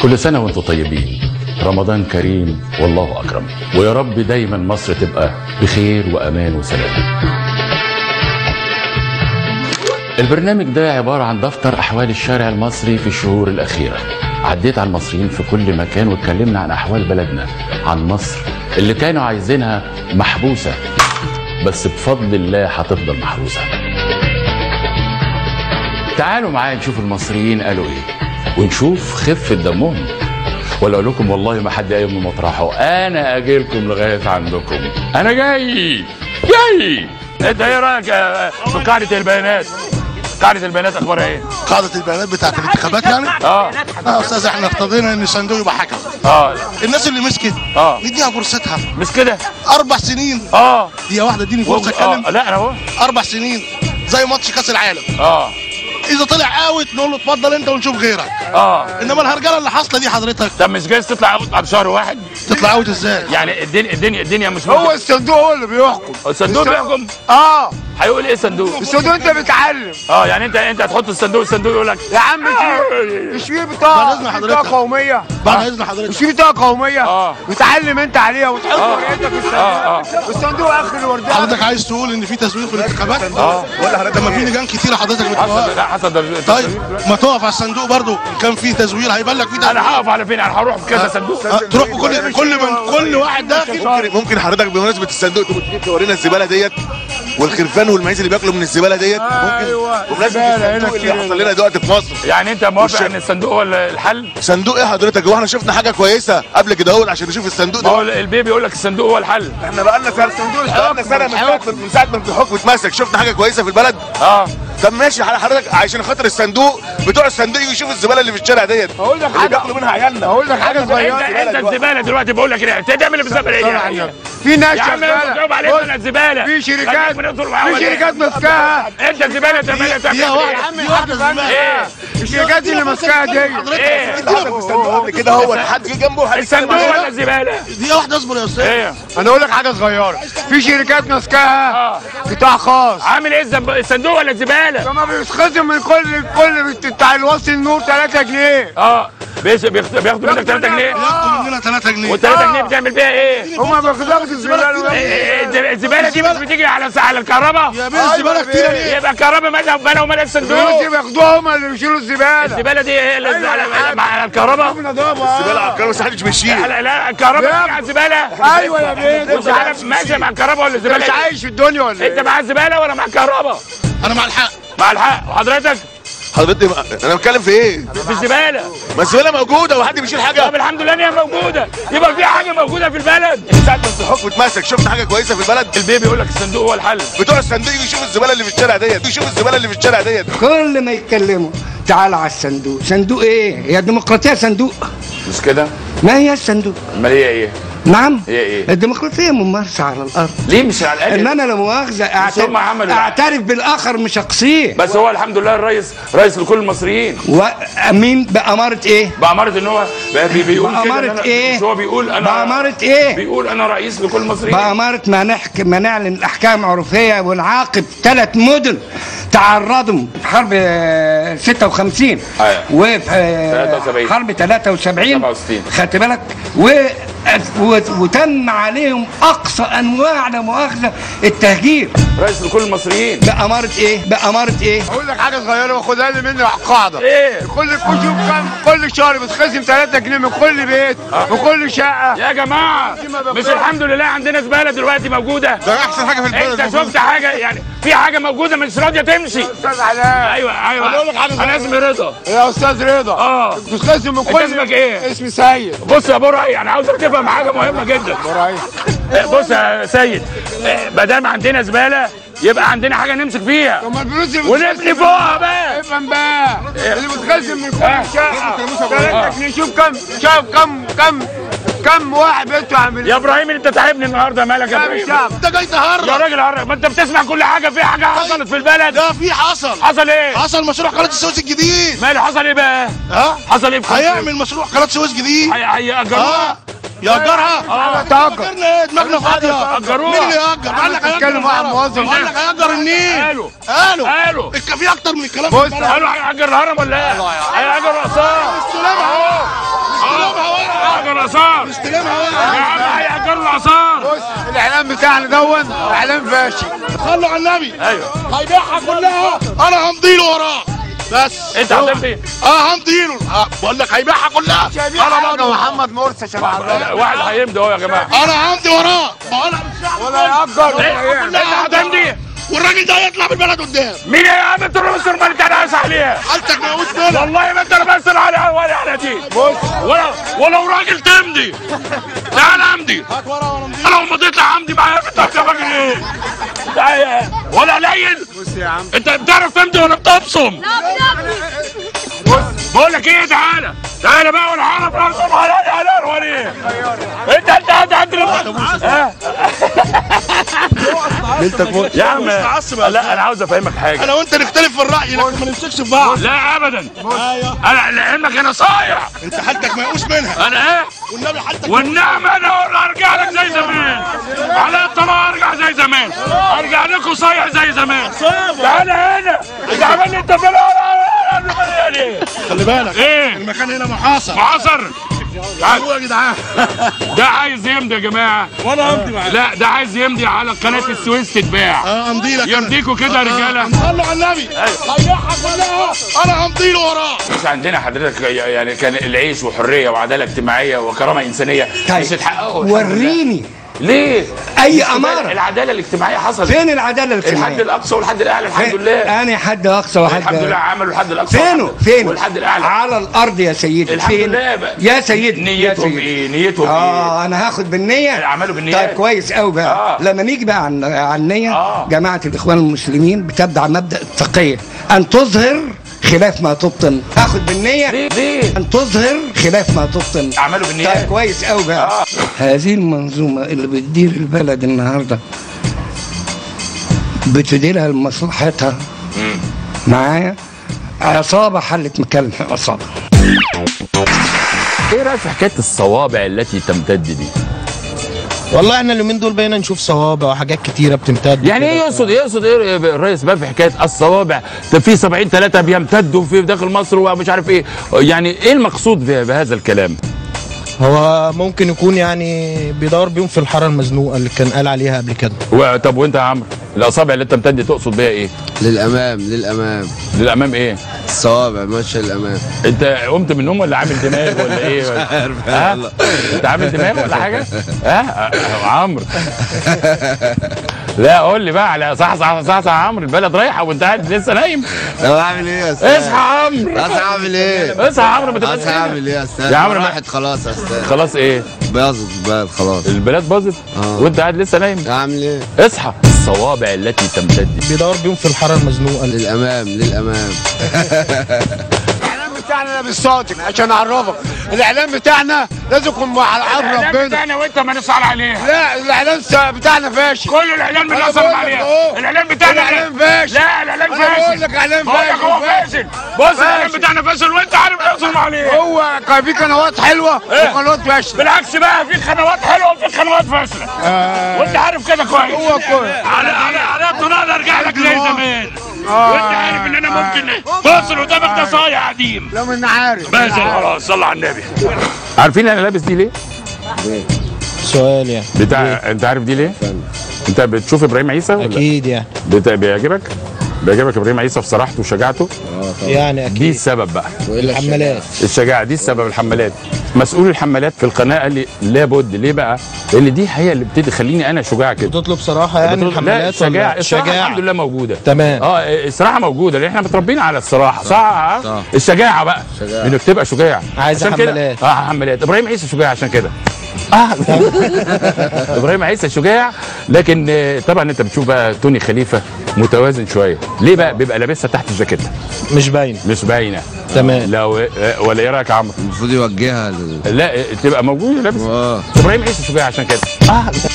كل سنة وانتم طيبين، رمضان كريم والله أكرم، ويا رب دايما مصر تبقى بخير وأمان وسلام. البرنامج ده عبارة عن دفتر أحوال الشارع المصري في الشهور الأخيرة. عديت على المصريين في كل مكان واتكلمنا عن أحوال بلدنا، عن مصر اللي كانوا عايزينها محبوسة، بس بفضل الله هتفضل محروسة. تعالوا معايا نشوف المصريين قالوا ايه ونشوف خفة دمهم، ولا اقول لكم والله ما حد قايم من مطرحه، انا اجي لكم لغايه عندكم، انا جاي. انت ايه رايك في قاعده البيانات؟ قاعده البيانات اخبارها ايه؟ قاعده البيانات بتاعت الانتخابات يعني؟ يا استاذ احنا اقتضينا ان الصندوق يبقى حكم. الناس اللي مسكت نديها فرصتها. مش كده؟ 4 سنين. دقيقه واحده اديني فرصه اتكلم. لا انا اهو 4 سنين زي ماتش كاس العالم. اذا طلع اوت نقول له اتفضل انت ونشوف غيرك. انما الهرجله اللي حاصله دي حضرتك، طب مش جايز تطلع اوت بعد شهر واحد؟ تطلع اوت ازاي؟ يعني الدنيا مش هو الصندوق هو اللي بيحكم. الصندوق بيحكم؟ هيقول ايه الصندوق؟ الصندوق انت بتعلم. يعني انت هتحط الصندوق يقول لك يا عم مش في بطاقه قوميه؟ بعد اذن حضرتك مش في بطاقه قوميه؟ بتعلم انت عليها وتحط ورقتك في الصندوق. والصندوق اخر الورديه. حضرتك عايز تقول ان في تزوير في الانتخابات؟ ولا حضرتك ما في لجان كتيره حضرتك بتوقف؟ حصل. طيب ما تقف على الصندوق برضه، ان كان في تزوير هيبان لك في تزوير. انا هقف على فين؟ انا هروح في كذا صندوق. تروح كل واحد داخل. ممكن حضرتك بمناسبه الصندوق تورينا الزباله ديت والخرفان والمعيز اللي بياكلوا من الزباله ديت؟ ممكن بمناسبه الصندوق اللي حصل لنا دلوقتي في مصر. يعني انت موافق ان الصندوق هو الحل؟ صندوق ايه حضرتك؟ هو احنا شفنا حاجه كويسه قبل كده اهو عشان نشوف الصندوق ده؟ هو البيبي يقول لك الصندوق هو الحل. احنا بقالنا سنه من ساعه ما الحكم اتمسك شفنا حاجه كويسه في البلد؟ طب ماشي حضرتك، عشان خاطر الصندوق بتوع الصندوق يشوف الزباله اللي في الشارع ديت. اقول لك حاجه بياكلوا منها عيالنا. اقول لك حاجه صغيره. انت الزباله دلوقتي بقول لك ايه؟ تعمل في الزباله ايه؟ في ناس شغاله الزباله. في شركات ماسكاها. انت الزباله تعمل يا واحد الشركات اللي ماسكاها دي ايه؟ كده هو حد جه جنبه الصندوق ولا الزباله؟ دقيقه واحده اصبر يا استاذ. انا اقول لك حاجه صغيره. في شركات ماسكاها قطاع خاص. عامل ايه الصندوق ولا الزباله؟ لما بيتخصم من كل بتاع الوصل النور 3 جنيه. بياخدوا منك 3 جنيه؟ بياخدوا مننا 3 جنيه. وال 3 جنيه بتعمل بيها ايه؟ هما بياخدوا الزباله. الزباله دي مش بتيجي على الكهرباء؟ يا بيه الزباله كتير ليه؟ يبقى الكهرباء مالها ومال الصندوق؟ اللي بياخدوها هما اللي بيشيلوا الزباله. الزباله دي هي اللي على الكهرباء؟ الزباله على الكهرباء بس محدش بيشيل. لا الكهرباء بتيجي على الزباله؟ ايوه يا بيه. مش عارف ماشي مع الكهرباء ولا الزباله؟ مش عايش في الدنيا ولا ايه؟ انت مع الزباله ولا مع الكهرباء؟ انا مع الحق. مع الحق. وحضرتك؟ حضرتك انا بتكلم في ايه؟ في الزباله. ما الزباله موجوده وحد بيشيل حاجه؟ طب الحمد لله ان هي موجوده، يبقى في حاجه موجوده في البلد. ساعه ما الحكم اتمسك شفنا حاجه كويسه في البلد؟ البيبي يقول لك الصندوق هو الحل. بتوع الصندوق يشوف الزباله اللي في الشارع ديت. كل ما يتكلموا تعال على الصندوق. صندوق ايه؟ هي الديمقراطيه صندوق؟ مش كده؟ ما هي الصندوق؟ امال هي ايه؟ نعم؟ هي ايه؟ الديمقراطيه ممارسه على الارض. ليه مش على الاقل؟ ان انا لا مؤاخذه اعترف بالاخر مش اقصيه. بس هو الحمد لله رئيس لكل المصريين. وامين باماره ايه؟ باماره ان هو بيقول باماره ايه؟ مش هو بيقول انا باماره ايه؟ بيقول انا رئيس لكل المصريين. باماره ما نعلن احكام عرفيه ونعاقب 3 مدن تعرضوا في حرب 56 وفي حرب 73 خدت بالك، وتم عليهم اقصى انواع لا مؤاخذه التهجير. رئيس لكل المصريين. باماره ايه؟ اقول لك حاجه صغيره وخدها لي مني قاعده. ايه؟ كل شهر بتخصم 3 جنيه من كل بيت وكل شقه. يا جماعه مش الحمد لله عندنا زباله دلوقتي موجوده؟ ده احسن حاجه في البلد. انت شفت حاجه يعني في حاجه موجوده مش راضيه تمشي؟ استاذ علاء. ايوه انا اقول لك حاجه. انا اسمي رضا. يا استاذ رضا. بتخصم من كل. اسمك ايه؟ اسمي سيد. بص يا برعي انا عاوزك تفهم حاجه مهمه جدا. برعي. بص يا سيد، ما دام عندنا زباله يبقى عندنا حاجه نمسك فيها. طب ما الفلوس ونبني فوقها بقى. افهم بقى. اللي بتخزن من كل شقه 3 جنيه. شوف كم واحد بيته عامل. يا ابراهيم انت تعبني النهارده، مالك يا ابراهيم؟ انت جاي تهرب يا راجل هرب. ما انت بتسمع كل حاجه. في حاجه حصلت في البلد؟ لا في حصل ايه؟ حصل مشروع قناه السويس الجديد. ماله حصل ايه بقى؟ حصل ايه؟ هيعمل مشروع قناه السويس جديد. هيأجروها. يأجرها؟ تأجر. ايه دماغنا فاضيه. أجروها. مين اللي يأجر؟ قال لك هيأجر موظف. قال لك هيأجر النيل. قالوا في اكتر من الكلام. قالوا هيأجر الهرم ولا ايه؟ هيأجر رقصان. الاثار استلمها يا عم، هيأجروا الاثار. بص الاعلان بتاعنا دون اعلان فاشل. صلوا على النبي. ايوه هيبيعها كلها، انا همضي له وراه بس. انت هتمضي؟ همضي له. بقول لك هيبيعها كلها. انا برضه محمد مرسي عشان واحد هيمضي اهو يا جماعه. انا همضي وراه. بقول لك ولا يأجر. انت هتمضي؟ والراجل ده هيطلع من البلد قدام. مين يا عم انت مصر ما انت ناقص عليها؟ حالتك مقوس منها. والله ما انت بسأل على دي. بص ولو راجل تمضي تعالى امضي. هات ورقه وانا امضي. انا لو مضيت همضي معاك. انت يا راجل ايه؟ تعالى. ولا قليل؟ بص يا عم انت بتعرف تمضي ولا بتبصم؟ بقول لك ايه، تعالى بقى ولا عارف ابصم حلال ولا ايه؟ انت يا عم لا انا عاوز افهمك حاجه. انا وانت نختلف في الراي لكن ما نمسكش في بعض. لا ابدا. ايوه انا لعلمك انا صايع. انت حالتك مقوس منها. انا ايه؟ والنبي حالتك والنعمة انا ارجع لك زي زمان. على الطلاق ارجع زي زمان. ارجع لكم صايع زي زمان. تعالى هنا. انت عامل لي انت في خلي بالك. ايه؟ المكان هنا محاصر. معاصر. تعالوا يا جدعان. ده عايز يمضي يا جماعه. وانا همضي معاك. لا ده عايز يمضي على قناه السويس تتباع. امضي لك. يمضيكوا كده يا رجاله. صلوا على النبي. هيبيعها كلها، انا همضي له وراه. مش عندنا حضرتك يعني كان العيش وحريه وعداله اجتماعيه وكرامه انسانيه مش اتحققوا. وريني ليه؟ اي اماره. العداله الاجتماعيه حصلت. فين العداله الاجتماعيه؟ الحد الاقصى والحد الاعلى الحمد لله. انا حد اقصى وحد الحمد لله عملوا الحد الاقصى. فين والحد الاعلى على الارض يا سيدي. الحمد فين؟ لله بقى. يا سيدي نيتهم ايه؟ نيتهم ايه؟ انا هاخد بالنيه. عملوا بالنيات. طيب كويس قوي بقى. لما نيجي بقى عن النيه. جماعه الاخوان المسلمين بتبدع مبدا التقيه ان تظهر خلاف ما تبطن. اخد بالنيه. ليه؟ ان تظهر خلاف ما تبطن. عملوا بالنيات. طيب كويس قوي بقى. هذه المنظومه اللي بتدير البلد النهارده بتديرها لمصلحتها. معايا عصابه حلت مكان عصابه. ايه رايك في حكايه الصوابع التي تمتد دي؟ والله احنا اليومين دول بقينا نشوف صوابع وحاجات كتيره بتمتد. يعني ايه يقصد ايه الرئيس بقى في حكايه الصوابع؟ في 73 بيمتدوا في داخل مصر ومش عارف ايه، يعني ايه المقصود بهذا الكلام؟ هو ممكن يكون يعني بيدور بيهم في الحاره المزنوقه اللي كان قال عليها قبل كده. طب وانت يا عمرو الاصابع اللي تمتد تقصد بيها ايه؟ للامام ايه؟ الصوابع ماشيه للامام. انت قمت من النوم ولا عامل دماغ ولا ايه؟ انت عامل دماغ ولا حاجه؟ عمرو لا قول لي بقى على صح يا عمرو، البلد رايحه وانت قاعد لسه نايم. طب اعمل ايه يا استاذ؟ اصحى يا عمرو. اعمل ايه؟ اصحى يا عمرو ما تبقاش اعمل ايه يا استاذ؟ يا عمرو راحت خلاص يا استاذ. خلاص ايه؟ باظت البلد خلاص. البلد باظت وانت قاعد لسه نايم. اعمل ايه؟ اصحى. الصوابع التي تمتد بيدور بيهم في الحاره المزنوقه للامام. الاعلان بتاعنا بالصادق عشان اعرفك. الاعلان بتاعنا لازم يكون مع العرب ربنا. الاعلان بتاعنا وانت ما نسأل عليه. لا الاعلان بتاعنا فاشل. كل الاعلان بنسأل عليه. الاعلان بتاعنا فاشل. لا الاعلان فاشل. انا بقول لك اعلان فاشل. هو فاشل. بص الاعلان بتاعنا فاشل وانت عارف نقصر عليه. هو كان في قنوات حلوه وقنوات فاشله. بالعكس بقى في قنوات حلوه وفي قنوات فاشله. وانت عارف كده كويس. هو كويس. على الطريق ارجع لك زي زمان. وانت عارف ان انا ممكن توصل قدامك ده صايع قديم. لو من عارف. بس خلاص صلى على النبي. عارفين انا لابس دي ليه؟ سؤال يعني انت عارف دي ليه؟ انت بتشوف ابراهيم عيسى ولا؟ اكيد يعني بيعجبك ابراهيم عيسى في صراحته وشجاعته؟ يعني اكيد. دي السبب بقى. الحمالات. الشجاعه دي السبب. الحمالات. مسؤول الحمالات في القناه قال لي لابد. ليه بقى؟ لان دي هي اللي بتخليني انا شجاع كده. بتطلب صراحه يعني الحمالات. لا الشجاعه الحمد لله موجوده. تمام. الصراحه موجوده لان احنا متربيين على الصراحه. صح. الشجاعه بقى انك تبقى شجاع. عايز حمالات. حمالات. ابراهيم عيسى شجاع عشان كده. ابراهيم عيسى شجاع. لكن طبعا انت بتشوف بقى توني خليفه متوازن شويه. ليه بقى؟ بيبقى لابسها تحت الجاكيت مش باينه. تمام. ولا ايه رايك يا عمرو؟ المفروض يوجهها لا تبقى موجوده لابس. ابراهيم عيسى شجاع عشان كده.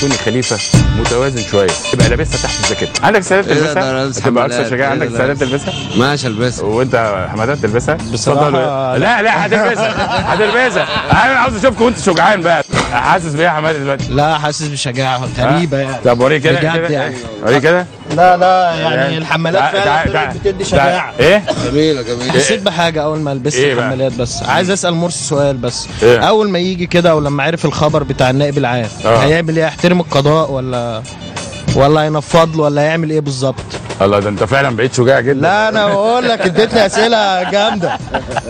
توني خليفه متوازن شويه. يبقى لابسها تحت الجاكيت. عندك سادات تلبسها؟ تبقى اكثر شجاعه. عندك سادات تلبسها؟ ماشي البسها. وانت حمادات تلبسها؟ بصراحه لا هتلبسها. انا عاوز اشوفكم وانت شجعان بقى. حاسس بيها يا حماده دلوقتي؟ لا حاسس بشجاعه غريبه يعني. طب وريني كده. بجد يعني. وريني كده. لا يعني الحمالات فعلا بتدي شجاعه. ايه جميله جميله. حسيت بحاجه اول ما لبست الحمالات، بس عايز اسال مرسي سؤال بس. إيه؟ اول ما يجي كده ولما عرف الخبر بتاع النائب العام هيعمل ايه؟ هيحترم القضاء ولا هينفض له ولا هيعمل ايه بالظبط؟ الله، ده انت فعلا بقيت شجاع جدا. لا انا بقول لك اديتني اسئله جامده،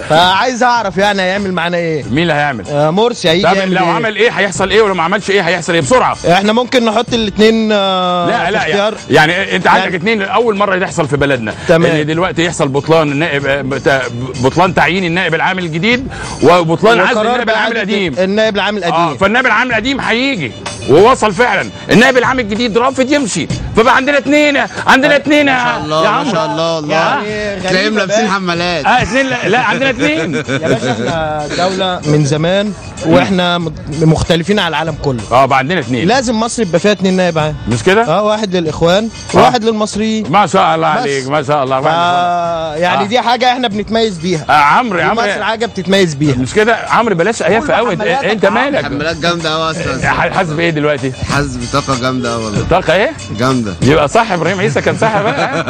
فعايز اعرف يعني هيعمل معانا ايه؟ مين اللي هيعمل؟ مرسي هيجي يعمل لو ايه؟ عمل ايه هيحصل ايه، ولو ما عملش ايه هيحصل ايه؟ بسرعه. احنا ممكن نحط الاثنين لا يعني انت عندك اثنين اول مره تحصل في بلدنا. تمام. ان دلوقتي يحصل بطلان النائب، بطلان تعيين النائب العام الجديد، وبطلان عزل النائب العام القديم. النائب العام القديم. فالنائب العام القديم هيجي ووصل فعلا. النائب العام الجديد رافض يمشي، فبقى عندنا اثنين يا ما شاء الله والله. تلاقيهم لابسين حمالات. اثنين. لا عندنا اثنين يا باشا. احنا دوله من زمان واحنا مختلفين على العالم كله. بقى عندنا اثنين. لازم مصر يبقى فيها 2 نائب عام. مش كده؟ واحد للاخوان وواحد للمصريين. ما شاء الله عليك، ما شاء الله. يعني دي حاجه احنا بنتميز بيها. عمرو مصر حاجه بتتميز بيها. مش كده عمرو؟ بلاش اياف قوي. انت مالك؟ حمالات جامده قوي اصلا. حاسس بايه دلوقتي؟ حاسس بطاقه جامده قوي والله. طاقه ايه؟ جامده. يبقى صح ابراهيم عيسى كان صح بقى.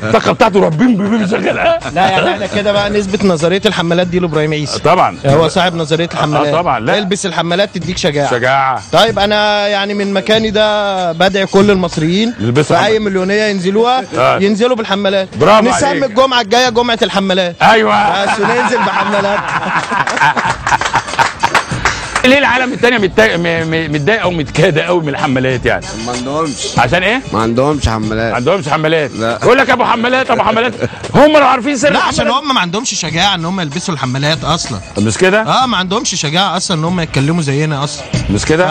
الطاقه بتاعته ربين شغال. لا يعني احنا كده بقى نثبت نظريه الحمالات دي لابراهيم عيسى. طبعا هو صاحب نظريه الحمالات. طبعا. لا البس الحمالات تديك شجاعه. طيب انا يعني من مكاني ده بدعي كل المصريين في اي مليونيه ينزلوها ينزلوا بالحمالات. برافو نسمي عليك. الجمعه الجايه جمعه الحمالات. ايوه بس وننزل بحمالات. ليه العالم الثانيه متضايقه او متكاده قوي من الحمالات يعني؟ ما عندهمش. عشان ايه؟ ما عندهمش حمالات. ما عندهمش حمالات. لا. يقول لك ابو حمالات ابو حمالات. هم لو عارفين سر لا عشان هم ما عندهمش شجاعه ان هم يلبسوا الحمالات اصلا. مش كده؟ ما عندهمش شجاعه اصلا ان هم يتكلموا زينا اصلا. مش كده؟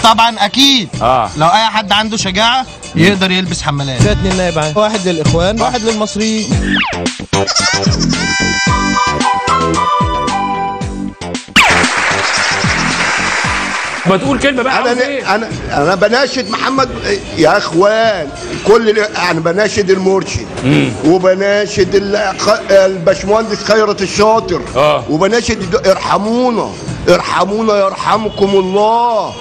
طبعا اكيد. لو اي حد عنده شجاعه يقدر يلبس حمالات. فيها 2 نائب عام، واحد للاخوان واحد للمصريين. ما تقول كلمه بقى. انا بناشد محمد يا اخوان. انا بناشد المرشد وبناشد الباشمهندس خيرت الشاطر وبناشد ارحمونا يرحمكم الله.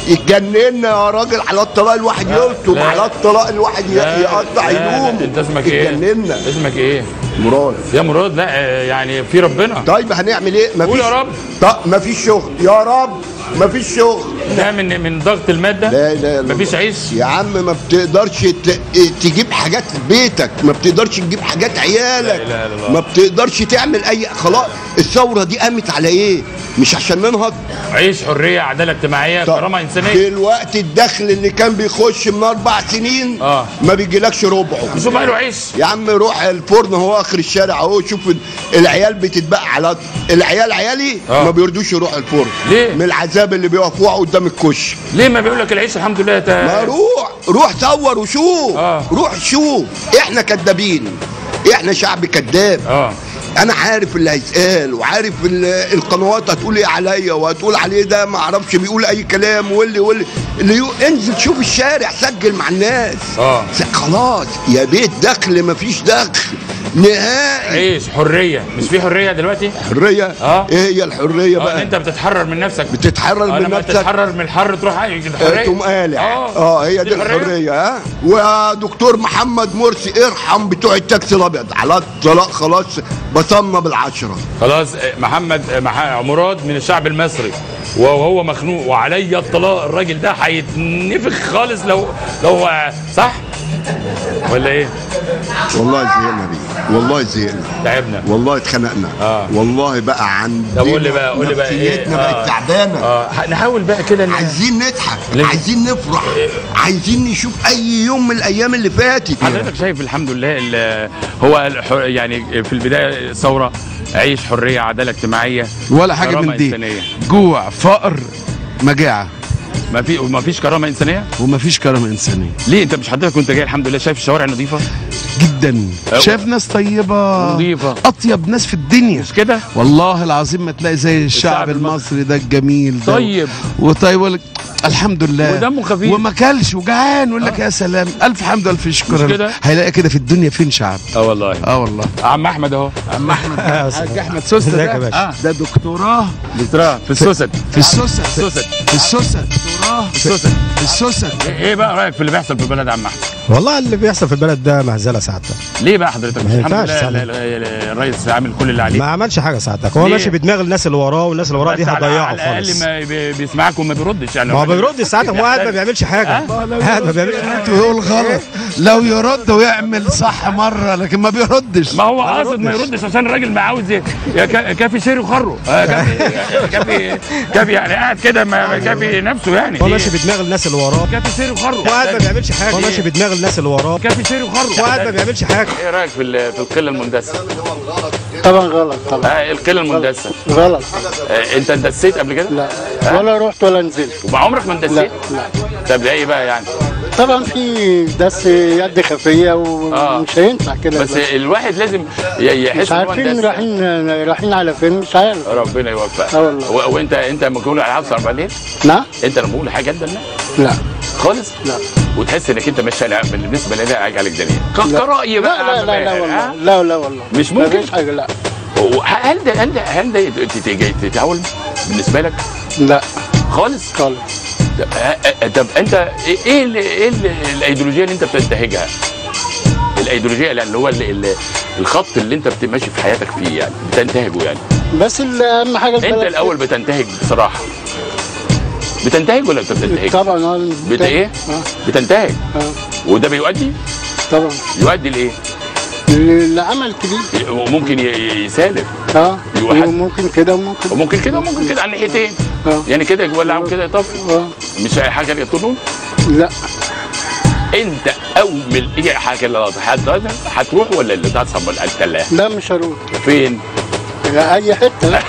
يتجننا يا راجل على الطلاق الواحد يلطم، على الطلاق الواحد يقطع يلوم. انت اسمك ايه؟ يتجننا. اسمك ايه؟ مراد. يا مراد. لا يعني في ربنا. طيب هنعمل ايه؟ قول يا رب. طب مفيش شغل يا رب، مفيش شغل. ده من ضغط الماده. لا مفيش عيش يا عم. ما بتقدرش تجيب حاجات في بيتك، ما بتقدرش تجيب حاجات عيالك. لا. ما بتقدرش تعمل اي. خلاص الثوره دي قامت على ايه؟ مش عشان ننهض. عيش، حريه، عداله اجتماعيه، كرامه انسانيه. دلوقتي الدخل اللي كان بيخش من 4 سنين ما بيجيلكش ربعه. مش ماله عيش يا عم. روح الفرن هو اخر الشارع اهو. شوف العيال بتتبقى على العيال. عيالي ما بيردوش يروحوا الفرن. ليه؟ من العذاب اللي بيوقفوه قدام الكشك. ليه ما بيقول لك العيش الحمد لله ما روح صور وشوف. روح شوف. احنا كدابين، احنا شعب كداب. انا عارف اللي هيتقال وعارف القنوات هتقول ايه عليا وهتقول عليه ده ما اعرفش بيقول اي كلام واللي انزل شوف الشارع سجل مع الناس. خلاص يا بيت دخل مفيش دخل نهائي. عيش، حريه. مش في حريه دلوقتي؟ حريه؟ ايه هي الحريه بقى؟ انت بتتحرر من نفسك. بتتحرر من نفسك. تتحرر من الحر تروح حريه. تقوم قالع. هي دي الحريه. ودكتور محمد مرسي ارحم بتوع التاكسي الابيض على الطلاق. خلاص بصمنا بالعشره. خلاص مراد من الشعب المصري وهو مخنوق وعليا الطلاق. الراجل ده هيتنفخ خالص لو صح ولا ايه؟ والله زهقنا بيه، والله زهقنا، تعبنا، والله اتخنقنا. والله بقى عندنا. طب قول لي بقى ايه؟ بقت تعبانه. نحاول بقى كده. عايزين نضحك، عايزين نفرح، عايزين نشوف اي يوم من الايام اللي فاتت. حضرتك شايف الحمد لله هو يعني في البدايه ثوره، عيش، حريه، عداله اجتماعيه، ولا حاجه من دي. إنسانية. جوع، فقر، مجاعه. ما فيش كرامه انسانيه. وما فيش كرامه انسانيه. ليه انت مش حضرتك كنت جاي الحمد لله شايف الشوارع نظيفه جدا، شايف ناس طيبه نظيفه، اطيب ناس في الدنيا. مش كده؟ والله العظيم ما تلاقي زي الشعب المصري ده الجميل ده. طيب وطيب الحمد لله. ودمه خفيف وما كلش وجعان ويقول لك يا سلام الف حمد والف شكر. هيلاقي كده في الدنيا فين شعب. والله. والله. عم احمد اهو. عم احمد حاج احمد سوسه ده. ده دكتوراه في السوسد. في السوسد. دكتوراه في السوسد. ايه بقى رايك في اللي بيحصل في البلد يا عم احمد؟ والله اللي بيحصل في البلد ده مهزله سعادتك. ليه بقى حضرتك؟ ما ينفعش الرئيس عامل كل اللي عليه. ما عملش حاجه سعادتك، هو ماشي بدماغ الناس اللي وراه، والناس اللي وراه دي هتضيعه خالص. على الاقل ما بيسمعك وما بيردش يعني. ما هو بيرد ساعتك، هو قاعد ما بيعملش حاجه. قاعد ما بيعملش حاجه ويقول غلط. لو يرد ويعمل صح مره لكن ما بيردش. ما هو قاصد ما يردش عشان الراجل ما عاوز كافي شيري وخره. كافي يعني قاعد كده ما كافي نفسه يعني. هو ماشي بدماغ الناس اللي وراه. كافي شيري وخره. هو قاعد ما بيعملش حاجه. هو ماشي بدماغ الناس اللي وراه. كافي شيري وخره. هو قاعد ما بيعملش حاجه. ايه رايك في القله المندسه؟ طبعا غلط طبعا. القله المندسه غلط. انت اندسيت قبل كده؟ لا ولا رحت ولا نزلت. وما عمرك ما اندسيت؟ لا. طب ليه بقى يعني؟ طبعا في دس يد خفيه ومش هينفع كده. بس الواحد لازم يحس مش عارفين رايحين على فين، مش عارف. ربنا يوفقك. والله. وانت لما تقول على حفص 4 ليل؟ نعم. انت لما بقول حاجه ده لا خالص؟ لا. وتحس انك انت ماشي بالنسبه لنا حاجه عليك دنيا كراي بقى. لا والله. لا والله مش ممكن. مفيش حاجه. لا. هل ده تتعاول بالنسبه لك؟ لا خالص. طب انت ايه الايديولوجيه اللي انت بتنتهجها؟ الايديولوجيه اللي هو الخط اللي انت ماشي في حياتك فيه يعني بتنتهجه يعني. بس اهم حاجه انت الاول بتنتهج بصراحه. بتنتهج ولا انت بتنتهج؟ طبعا. ايه؟ بتنتهج. وده بيؤدي؟ طبعا. يؤدي لايه؟ لعمل كبير. وممكن يسالب. وممكن كده وممكن كده على الناحيتين. يعني كده يولع وكده يطفي. مش حاجه يقتلون؟ لا. انت اول ايه حاجه اللي هتروح ولا اللي تصب التلاجه؟ لا مش هروح. فين؟ اي حته.